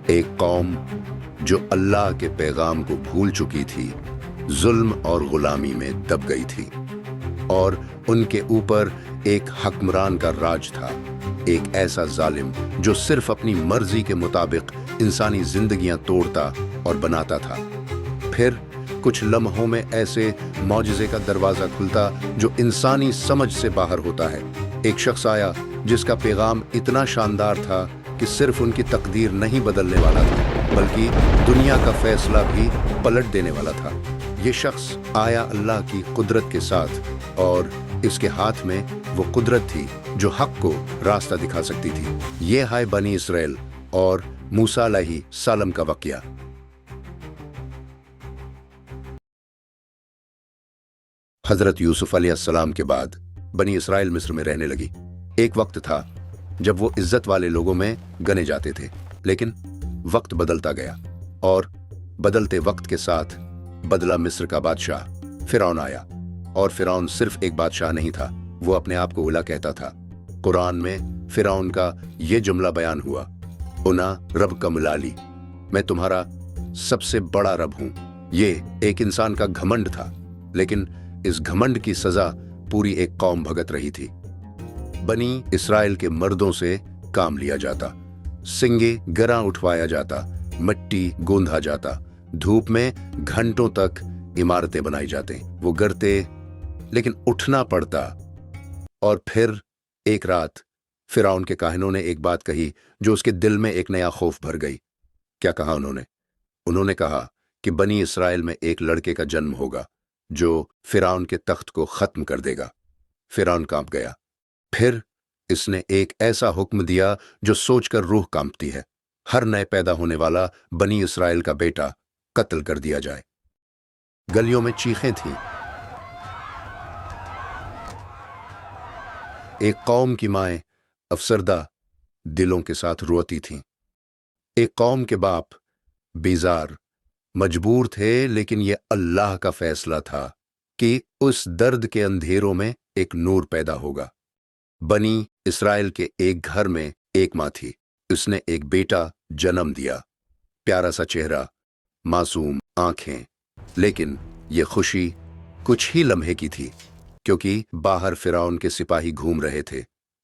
ایک قوم جو اللہ کے پیغام کو بھول چکی تھی ظلم اور غلامی میں دب گئی تھی، اور ان کے اوپر ایک حکمران کا راج تھا، ایک ایسا ظالم جو صرف اپنی مرضی کے مطابق انسانی زندگیاں توڑتا اور بناتا تھا۔ پھر کچھ لمحوں میں ایسے معجزے کا دروازہ کھلتا جو انسانی سمجھ سے باہر ہوتا ہے۔ ایک شخص آیا جس کا پیغام اتنا شاندار تھا کہ صرف ان کی تقدیر نہیں بدلنے والا تھا بلکہ دنیا کا فیصلہ بھی پلٹ دینے والا تھا۔ یہ شخص آیا اللہ کی قدرت کے ساتھ، اور اس کے ہاتھ میں وہ قدرت تھی جو حق کو راستہ دکھا سکتی تھی۔ یہ ہے بنی اسرائیل اور موسیٰ علیہ السلام کا واقعہ۔ حضرت یوسف علیہ السلام کے بعد بنی اسرائیل مصر میں رہنے لگی۔ ایک وقت تھا جب وہ عزت والے لوگوں میں گنے جاتے تھے، لیکن وقت بدلتا گیا، اور بدلتے وقت کے ساتھ بدلا مصر کا بادشاہ فرعون آیا۔ اور فرعون صرف ایک بادشاہ نہیں تھا، وہ اپنے آپ کو الہ کہتا تھا۔ قرآن میں فرعون کا یہ جملہ بیان ہوا، انا رب کا ملالی، میں تمہارا سب سے بڑا رب ہوں۔ یہ ایک انسان کا گھمنڈ تھا، لیکن اس گھمنڈ کی سزا پوری ایک قوم بھگت رہی تھی۔ بنی اسرائیل کے مردوں سے کام لیا جاتا، سنگے گراں اٹھوایا جاتا، مٹی گوندھا جاتا، دھوپ میں گھنٹوں تک عمارتیں بنائی جاتے، وہ گرتے لیکن اٹھنا پڑتا۔ اور پھر ایک رات فرعون کے کاہنوں نے ایک بات کہی جو اس کے دل میں ایک نیا خوف بھر گئی۔ کیا کہا انہوں نے کہا کہ بنی اسرائیل میں ایک لڑکے کا جنم ہوگا جو فرعون کے تخت کو ختم کر دے گا۔ فرعون کانپ گیا۔ پھر اس نے ایک ایسا حکم دیا جو سوچ کر روح کانپتی ہے، ہر نئے پیدا ہونے والا بنی اسرائیل کا بیٹا قتل کر دیا جائے۔ گلیوں میں چیخیں تھیں، ایک قوم کی مائیں افسردہ دلوں کے ساتھ روتی تھیں، ایک قوم کے باپ بیزار مجبور تھے، لیکن یہ اللہ کا فیصلہ تھا کہ اس درد کے اندھیروں میں ایک نور پیدا ہوگا۔ بنی اسرائیل کے ایک گھر میں ایک ماں تھی، اس نے ایک بیٹا جنم دیا، پیارا سا چہرہ، معصوم آنکھیں، لیکن یہ خوشی کچھ ہی لمحے کی تھی، کیونکہ باہر فرعون کے سپاہی گھوم رہے تھے۔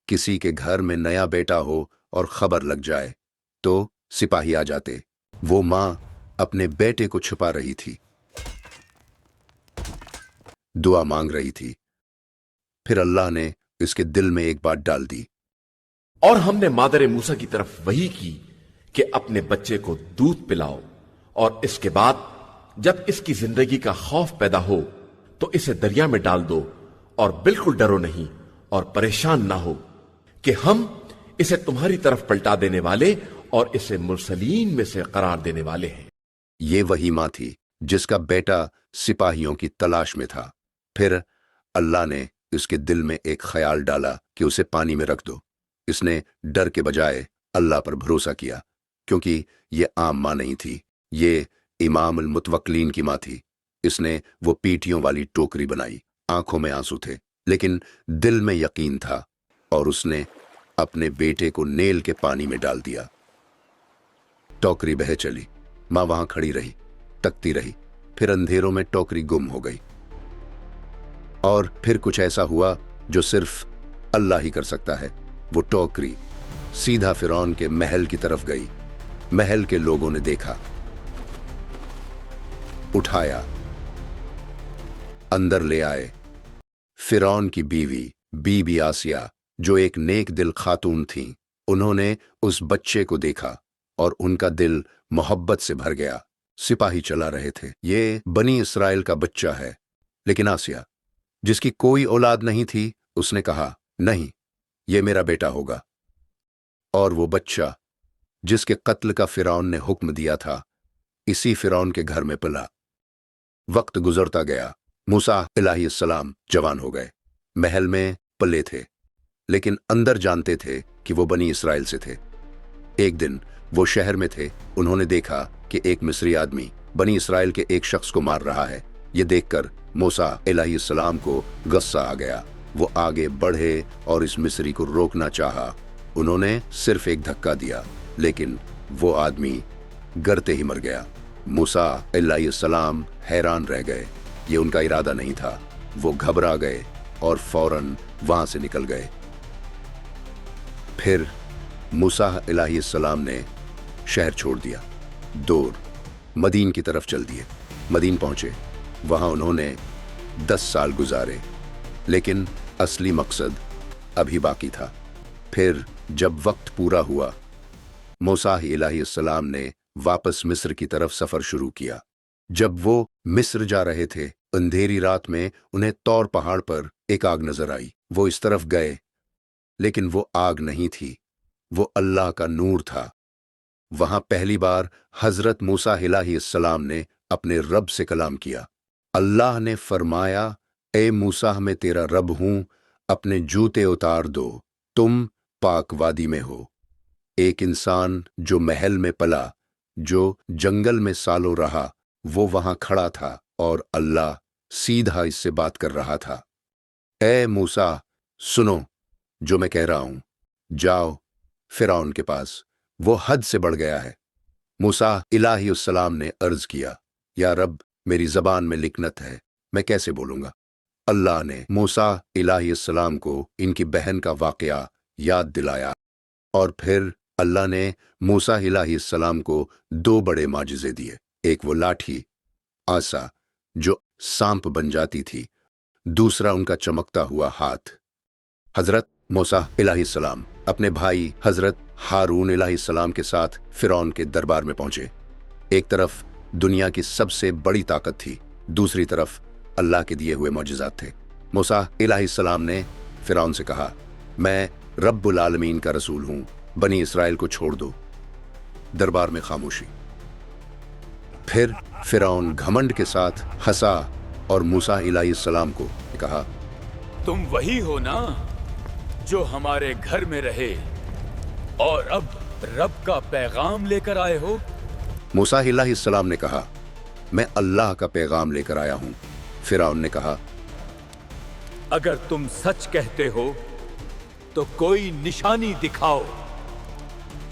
کسی کے گھر میں نیا بیٹا ہو اور خبر لگ جائے تو سپاہی آ جاتے۔ وہ ماں اپنے بیٹے کو چھپا رہی تھی، دعا مانگ رہی تھی۔ پھر اللہ نے اس کے دل میں ایک بات ڈال دی، اور ہم نے مادر موسیٰ کی طرف وحی کی کہ اپنے بچے کو دودھ پلاؤ، اور اس کے بعد جب اس کی زندگی کا خوف پیدا ہو تو اسے دریا میں ڈال دو، اور بالکل ڈرو نہیں اور پریشان نہ ہو کہ ہم اسے تمہاری طرف پلٹا دینے والے اور اسے مرسلین میں سے قرار دینے والے ہیں۔ یہ وہی ماں تھی جس کا بیٹا سپاہیوں کی تلاش میں تھا۔ پھر اللہ نے اس کے دل میں ایک خیال ڈالا کہ اسے پانی میں رکھ دو۔ اس نے ڈر کے بجائے اللہ پر بھروسہ کیا، کیونکہ یہ عام ماں نہیں تھی، یہ امام المتوکلین کی ماں تھی۔ اس نے وہ پیٹیوں والی ٹوکری بنائی، آنکھوں میں آنسو تھے لیکن دل میں یقین تھا، اور اس نے اپنے بیٹے کو نیل کے پانی میں ڈال دیا۔ ٹوکری بہہ چلی، ماں وہاں کھڑی رہی، تکتی رہی، پھر اندھیروں میں ٹوکری گم ہو گئی۔ اور پھر کچھ ایسا ہوا جو صرف اللہ ہی کر سکتا ہے۔ وہ ٹوکری سیدھا فرعون کے محل کی طرف گئی۔ محل کے لوگوں نے دیکھا، اٹھایا، اندر لے آئے۔ فرعون کی بیوی بی بی آسیہ جو ایک نیک دل خاتون تھیں، انہوں نے اس بچے کو دیکھا اور ان کا دل محبت سے بھر گیا۔ سپاہی چلا رہے تھے، یہ بنی اسرائیل کا بچہ ہے۔ لیکن آسیہ جس کی کوئی اولاد نہیں تھی، اس نے کہا، نہیں، یہ میرا بیٹا ہوگا۔ اور وہ بچہ جس کے قتل کا فرعون نے حکم دیا تھا، اسی فرعون کے گھر میں پلا۔ وقت گزرتا گیا، موسیٰ علیہ السلام جوان ہو گئے، محل میں پلے تھے، لیکن اندر جانتے تھے کہ وہ بنی اسرائیل سے تھے۔ ایک دن وہ شہر میں تھے، انہوں نے دیکھا کہ ایک مصری آدمی بنی اسرائیل کے ایک شخص کو مار رہا ہے۔ یہ دیکھ کر موسیٰ علیہ السلام کو غصہ آ گیا۔ وہ آگے بڑھے اور اس مصری کو روکنا چاہا۔ انہوں نے صرف ایک دھکا دیا، لیکن वो आदमी गिरते ही मर गया। मूसा अलैहिस्सलाम हैरान रह गए। ये उनका इरादा नहीं था। वो घबरा गए और फौरन वहां से निकल गए। फिर मूसा अलैहिस्सलाम ने शहर छोड़ दिया, दूर मदीन की तरफ चल दिए। मदीन पहुंचे। वहां उन्होंने 10 साल गुजारे, लेकिन असली मकसद अभी बाकी था। फिर जब वक्त पूरा हुआ, मूसा अलैहिस्सलाम ने वापस मिस्र की तरफ सफर शुरू किया। जब वो मिस्र जा रहे थे, अंधेरी रात में उन्हें तौर पहाड़ पर एक आग नजर आई। वो इस तरफ गए, लेकिन वो आग नहीं थी, वो अल्लाह का नूर था। वहां पहली बार हजरत मूसा अलैहिस्सलाम ने अपने रब से कलाम किया। अल्लाह ने फरमाया, ए मूसा, मैं तेरा रब हूं, अपने जूते उतार दो, तुम पाक वादी में हो। एक इंसान जो महल में पला, जो जंगल में सालों रहा, वो वहां खड़ा था और अल्लाह सीधा इससे बात कर रहा था। ए मूसा, सुनो जो मैं कह रहा हूं, जाओ फिरौन के पास, वो हद से बढ़ गया है। मूसा अलैहिस्सलाम ने अर्ज किया, या रब, मेरी जबान में लिकनत है, मैं कैसे बोलूंगा। अल्लाह ने मूसा अलैहिस्सलाम को इनकी बहन का वाकया याद दिलाया, और फिर अल्लाह ने मूसा अलैहिस्सलाम को 2 बड़े माजिज़े दिए। एक वो लाठी आसा जो सांप बन जाती थी, दूसरा उनका चमकता हुआ हाथ। हजरत मूसा अलैहिस्सलाम अपने भाई हजरत हारून अलैहिस्सलाम के साथ फिरौन के दरबार में पहुंचे। एक तरफ दुनिया की सबसे बड़ी ताकत थी, दूसरी तरफ अल्लाह के दिए हुए मौजिज़ात थे। मूसा अलैहिस्सलाम ने फिरौन से कहा, मैं रब्बुल आलमीन का रसूल हूं, बनी इसराइल को छोड़ दो। दरबार में खामोशी। फिर फिरौन घमंड के साथ हंसा और मूसा अलैहिस्सलाम को कहा, तुम वही हो ना जो हमारे घर में रहे और अब रब का पैगाम लेकर आए हो? मूसा अलैहिस्सलाम ने कहा, मैं अल्लाह का पैगाम लेकर आया हूं। फिरौन ने कहा, अगर तुम सच कहते हो तो कोई निशानी दिखाओ।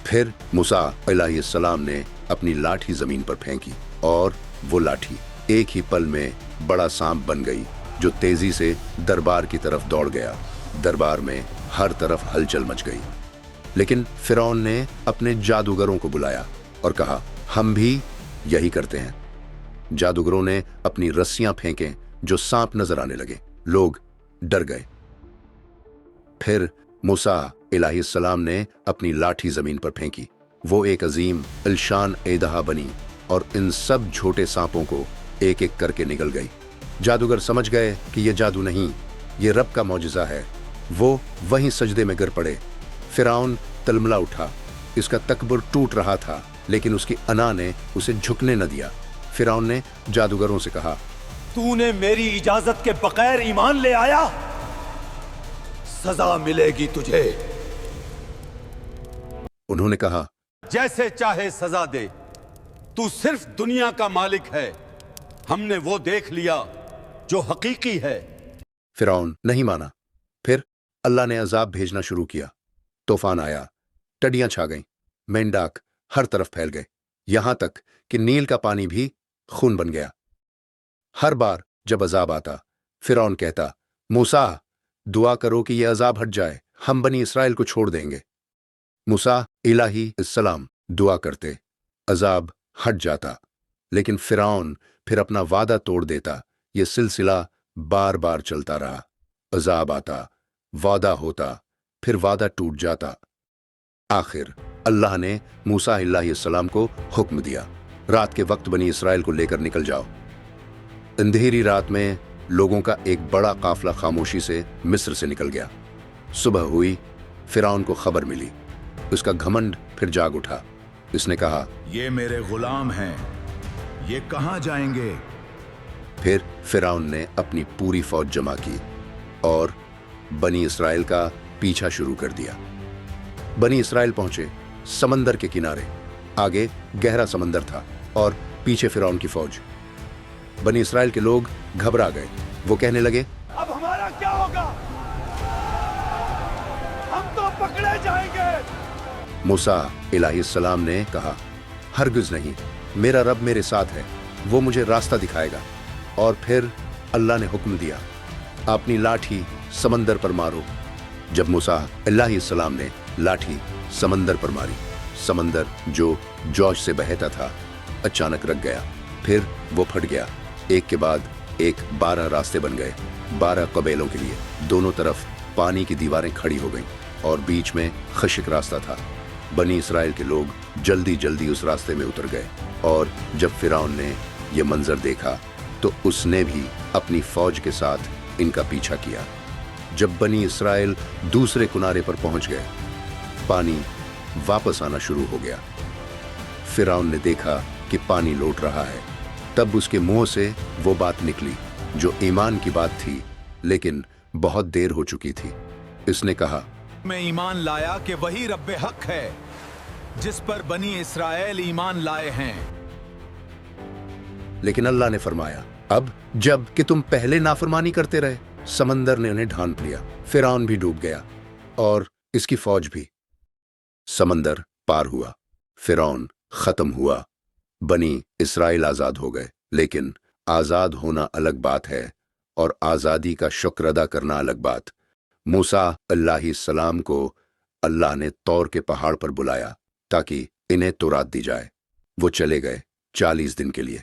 फिर मूसा अलैहिस्सलाम ने अपनी लाठी जमीन पर फेंकी और वो लाठी एक ही पल में बड़ा सांप बन गई, जो तेजी से दरबार की तरफ दौड़ गया। दरबार में हर तरफ हलचल मच गई। लेकिन फिरौन ने अपने जादूगरों को बुलाया और कहा, हम भी यही करते हैं। जादूगरों ने अपनी रस्सियां फेंकें, जो सांप नजर आने लगे। लोग डर गए। फिर मूसा अलैहिस्सलाम ने अपनी लाठी जमीन पर फेंकी। वो एक अजीम इल्शान एदहा बनी और इन सब छोटे सांपों को एक एक करके निगल गई। जादूगर समझ गए कि यह जादू नहीं, ये रब का मौजिज़ा है। वो वहीं सजदे में गिर पड़े। फिरौन तलमला उठा। इसका तकबर टूट रहा था, लेकिन उसकी अना ने उसे झुकने न दिया। फिरौन ने जादूगरों से कहा, तूने मेरी इजाजत के बगैर ईमान ले आया, सजा मिलेगी तुझे। उन्होंने कहा, जैसे चाहे सजा दे, तू सिर्फ दुनिया का मालिक है, हमने वो देख लिया जो हकीकी है। फिरौन नहीं माना। फिर अल्लाह ने अजाब भेजना शुरू किया। तूफान आया, टडियां छा गईं, मेंढक हर तरफ फैल गए, यहां तक कि नील का पानी भी खून बन गया। हर बार जब अजाब आता, फिरौन कहता, मूसा, दुआ करो कि यह अजाब हट जाए, हम बनी इसराइल को छोड़ देंगे। मूसा अलैहिस्सलाम दुआ करते, अजाब हट जाता, लेकिन फिरौन फिर अपना वादा तोड़ देता। यह सिलसिला बार बार चलता रहा। अजाब आता, वादा होता, फिर वादा टूट जाता। आखिर अल्लाह ने मूसा अलैहिस्सलाम को हुक्म दिया, रात के वक्त बनी इसराइल को लेकर निकल जाओ। अंधेरी रात में लोगों का एक बड़ा काफिला खामोशी से मिस्र से निकल गया। सुबह हुई, फिरौन को खबर मिली। उसका घमंड फिर जाग उठा। इसने कहा, ये मेरे गुलाम हैं, ये कहां जाएंगे? फिर फिरौन ने अपनी पूरी फौज जमा की और बनी इसराइल का पीछा शुरू कर दिया। बनी इसराइल पहुंचे समंदर के किनारे। आगे गहरा समंदर था और पीछे फिरौन की फौज। बनी इसराइल के लोग घबरा गए। वो कहने लगे, अब हमारा क्या होगा? हम तो पकड़े जाएंगे। मूसा अलैहिस्सलाम ने कहा, हरगिज़ नहीं, मेरा रब मेरे साथ है, वो मुझे रास्ता दिखाएगा। और फिर अल्लाह ने हुक्म दिया, अपनी लाठी समंदर पर मारो। जब मूसा अलैहिस्सलाम ने लाठी समंदर पर मारी, समंदर जो जोश से बहता था अचानक रुक गया, फिर वो फट गया। एक के बाद एक 12 रास्ते बन गए, 12 कबीलों के लिए। दोनों तरफ पानी की दीवारें खड़ी हो गईं और बीच में खशिक रास्ता था। बनी इसराइल के लोग जल्दी जल्दी उस रास्ते में उतर गए। और जब फिरौन ने यह मंजर देखा तो उसने भी अपनी फौज के साथ इनका पीछा किया। जब बनी इसराइल दूसरे किनारे पर पहुंच गए, पानी वापस आना शुरू हो गया। फिरौन ने देखा कि पानी लौट रहा है। तब उसके मुंह से वो बात निकली जो ईमान की बात थी, लेकिन बहुत देर हो चुकी थी। इसने कहा, मैं ईमान लाया कि वही रब्बे हक है जिस पर बनी इसराइल ईमान लाए हैं। लेकिन अल्लाह ने फरमाया, अब जब कि तुम पहले नाफरमानी करते रहे। समंदर ने उन्हें ढांप लिया, फिरौन भी डूब गया और इसकी फौज भी। समंदर पार हुआ, फिरौन खत्म हुआ, बनी इसराइल आजाद हो गए। लेकिन आजाद होना अलग बात है और आजादी का शुक्र अदा करना अलग बात। मूसा अलैहिस्सलाम को अल्लाह ने तौर के पहाड़ पर बुलाया ताकि इन्हें तौरात दी जाए। वो चले गए 40 दिन के लिए,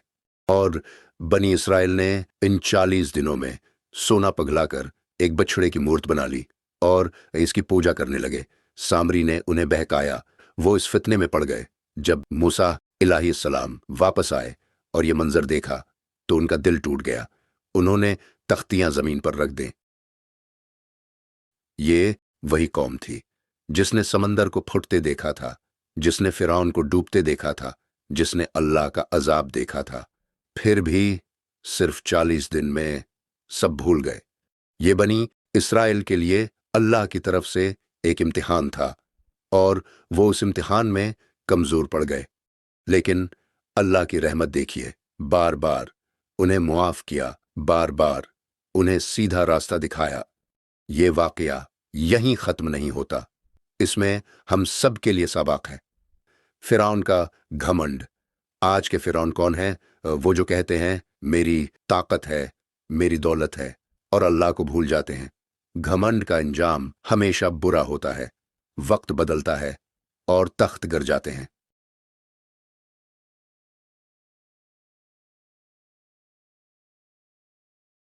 और बनी इसराइल ने इन 40 दिनों में सोना पगलाकर एक बछड़े की मूर्त बना ली और इसकी पूजा करने लगे। सामरी ने उन्हें बहकाया। वो इस फितने में पड़ गए। जब मूसा अलैहिस्सलाम वापस आए और ये मंजर देखा तो उनका दिल टूट गया। उन्होंने तख्तियां जमीन पर रख दें। ये वही कौम थी जिसने समंदर को फुटते देखा था, जिसने फिरौन को डूबते देखा था, जिसने अल्लाह का अजाब देखा था। फिर भी सिर्फ 40 दिन में सब भूल गए। ये बनी इसराइल के लिए अल्लाह की तरफ से एक इम्तिहान था और वो उस इम्तिहान में कमजोर पड़ गए। लेकिन अल्लाह की रहमत देखिए, बार बार उन्हें मुआफ किया, बार बार उन्हें सीधा रास्ता दिखाया। ये वाकया यहीं खत्म नहीं होता, इसमें हम सब के लिए सबक है। फिरौन का घमंड। आज के फिरौन कौन है? वो जो कहते हैं मेरी ताकत है, मेरी दौलत है, और अल्लाह को भूल जाते हैं। घमंड का अंजाम हमेशा बुरा होता है। वक्त बदलता है और तख्त गिर जाते हैं।